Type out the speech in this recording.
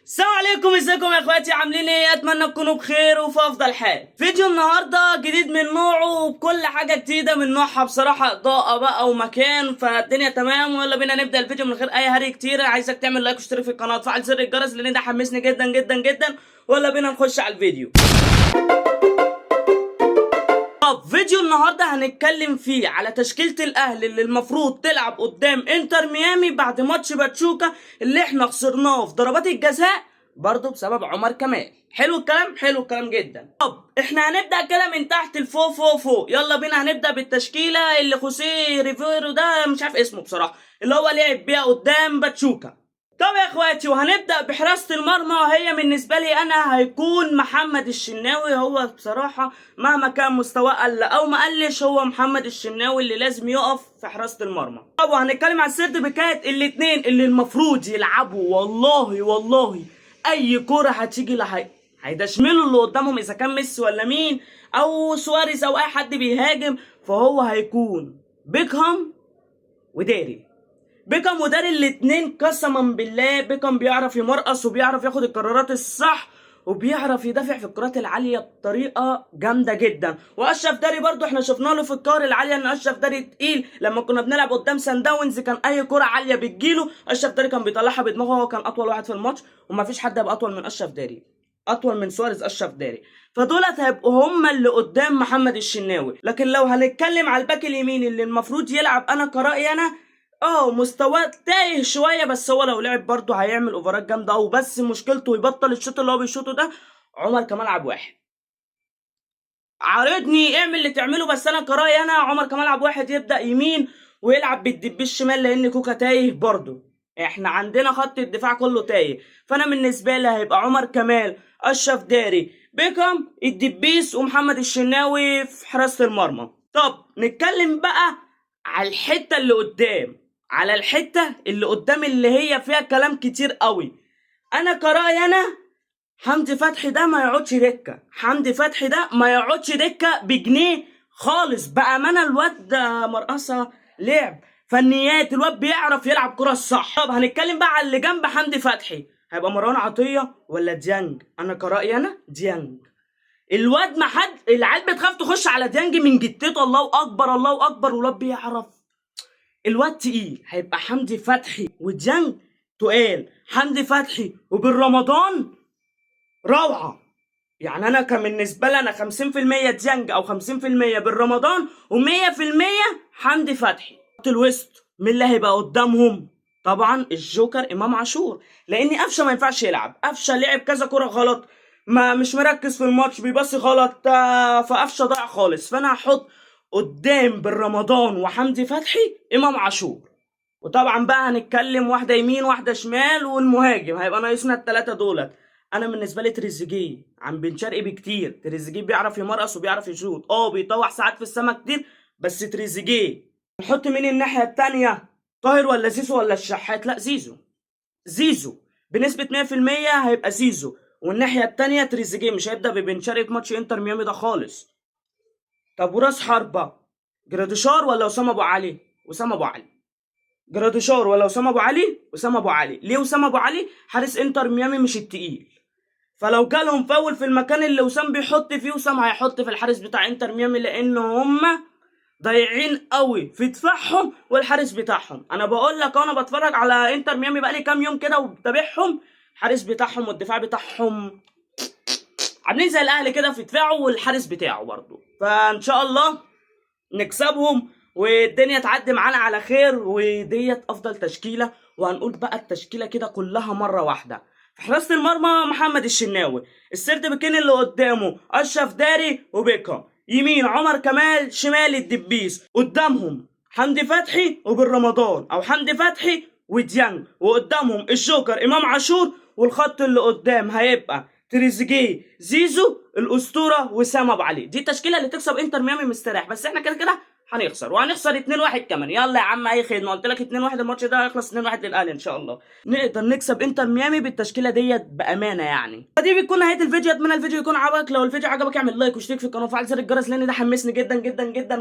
السلام عليكم، ازيكم يا اخواتي؟ عاملين ايه؟ اتمنى تكونوا بخير وفي افضل حال. فيديو النهارده جديد من نوعه وكل حاجه جديده من نوعها بصراحه، اضاءه بقى ومكان، فالدنيا تمام. ويلا بينا نبدا الفيديو من غير اي هري كتير. عايزك تعمل لايك واشترك في القناه وتفعل زر الجرس لان ده حمسني جدا جدا جدا. ويلا بينا نخش على الفيديو. طب فيديو النهارده هنتكلم فيه على تشكيلة الاهلي اللي المفروض تلعب قدام انتر ميامي بعد ماتش باتشوكا اللي احنا خسرناه في ضربات الجزاء برضه بسبب عمر كمال. حلو الكلام، حلو الكلام جدا. طب احنا هنبدا كده من تحت لفوق فوق فوق. يلا بينا هنبدا بالتشكيله اللي خوسيه ريفيرو ده مش عارف اسمه بصراحه، اللي هو لعب بيها قدام باتشوكا. طب يا اخواتي، وهنبدا بحراسه المرمى، وهي بالنسبه لي انا هيكون محمد الشناوي. هو بصراحه مهما كان مستواه قل او ما قلش، هو محمد الشناوي اللي لازم يقف في حراسه المرمى. طب وهنتكلم على السرد بكات الاثنين اللي المفروض يلعبوا. والله اي كوره هتيجي هيدشملوا اللي قدامهم، اذا كان ميسي ولا مين او سواريز او اي حد بيهاجم، فهو هيكون بيكهام وداري. بيكهام وداري الاتنين قسما بالله. بيكهام بيعرف يمرقص وبيعرف ياخد القرارات الصح وبيعرف يدافع في الكرات العاليه بطريقه جامده جدا. واشرف داري برضو احنا شفنا له في الكور العاليه ان اشرف داري تقيل. لما كنا بنلعب قدام سان داونز كان اي كره عاليه بتجيله اشرف داري كان بيطلعها بدماغه. هو كان اطول واحد في الماتش، ومفيش حد هيبقى اطول من اشرف داري، اطول من سواريز اشرف داري. فدولت هيبقوا هما اللي قدام محمد الشناوي. لكن لو هنتكلم على الباك اليمين اللي المفروض يلعب، انا كرأيي انا مستواه تايه شويه، بس هو لو لعب برضه هيعمل اوفرات جامده. او بس مشكلته يبطل الشوط اللي هو بيشوطه ده. عمر كمال عبد الواحد عارضني اعمل اللي تعمله، بس انا كرايي انا عمر كمال عبد الواحد يبدا يمين ويلعب بالدب الشمال، لان كوكا تايه برضه. احنا عندنا خط الدفاع كله تايه. فانا بالنسبه لي هيبقى عمر كمال، اشرف داري، بيكم، الدبيس، ومحمد الشناوي في حراسه المرمى. طب نتكلم بقى على الحته اللي قدام، اللي هي فيها كلام كتير قوي. انا كرايي انا حمدي فتحي ده ما يقعدش دكه. حمدي فتحي ده ما يقعدش دكه بجنيه خالص بامانه. الواد ده مرقصه لعب فنيات، الواد بيعرف يلعب كره الصح. طب هنتكلم بقى على اللي جنب حمدي فتحي، هيبقى مروان عطيه ولا ديانج؟ انا كرايي انا ديانج. الواد ما حد العيال بتخاف تخش على ديانج من جتته. الله اكبر الله اكبر، والواد بيعرف. الواد تقيل. هيبقى حمدي فتحي وديانج تقال. حمدي فتحي وبالرمضان روعه. يعني انا كان بالنسبه لي انا 50% ديانج او 50% بالرمضان و100% حمدي فتحي. خط الوسط مين اللي هيبقى قدامهم؟ طبعا الجوكر امام عاشور، لان قفشه ما ينفعش يلعب. قفشه لعب كذا كره غلط، ما مش مركز في الماتش، بيبصي غلط، فقفشه ضاع خالص. فانا هحط قدام بالرمضان وحمدي فتحي امام عاشور. وطبعا بقى هنتكلم واحده يمين واحده شمال، والمهاجم هيبقى ناقصنا الثلاثه دولت. انا بالنسبه لي تريزيجيه عن بن شرقي بكتير. تريزيجيه بيعرف يمرقص وبيعرف يشوط، بيطوح ساعات في السما كتير، بس تريزيجيه. نحط مين الناحيه التانيه؟ طاهر ولا زيزو ولا الشحات؟ لا زيزو بنسبه 100% هيبقى زيزو. والناحيه التانيه تريزيجيه. مش هيبدا ببن شرقي في ماتش انتر ميامي ده خالص. طب وراس حربه جراديشار ولا وسام ابو علي؟ وسام ابو علي. جراديشار ولا وسام ابو علي؟ وسام ابو علي. ليه وسام ابو علي؟ حارس انتر ميامي مش التقيل، فلو جالهم فاول في المكان اللي وسام بيحط فيه، وسام هيحط في الحارس بتاع انتر ميامي، لان هم ضايعين قوي في دفاعهم والحارس بتاعهم. انا بقول لك انا بتفرج على انتر ميامي بقالي كام يوم كده وبتابعهم. الحارس بتاعهم والدفاع بتاعهم عاملين زي الاهلي كده في دفاعه والحارس بتاعه برضه. فان شاء الله نكسبهم والدنيا تعدي معانا على خير، وديت افضل تشكيله. وهنقول بقى التشكيله كده كلها مره واحده. في حراسه المرمى محمد الشناوي، السرد بكين اللي قدامه اشرف داري وبيكهام، يمين عمر كمال، شمال الدبيس، قدامهم حمدي فتحي وبالرمضان او حمدي فتحي وديانج، وقدامهم الجوكر امام عاشور. والخط اللي قدام هيبقى تريزيجيه، زيزو، الاسطوره، وسام ابو علي. دي التشكيله اللي تكسب انتر ميامي مستريح. بس احنا كده كده هنخسر، وهنخسر 2-1 كمان. يلا يا عم اي خدمه، قلت لك 2-1 الماتش ده هيخلص 2-1 للاهلي ان شاء الله. نقدر نكسب انتر ميامي بالتشكيله ديت بامانه يعني. فدي بتكون نهايه الفيديو. اتمنى الفيديو يكون عجبك. لو الفيديو عجبك اعمل لايك واشترك في القناه وفعل زر الجرس لان ده حمسني جدا جدا جدا.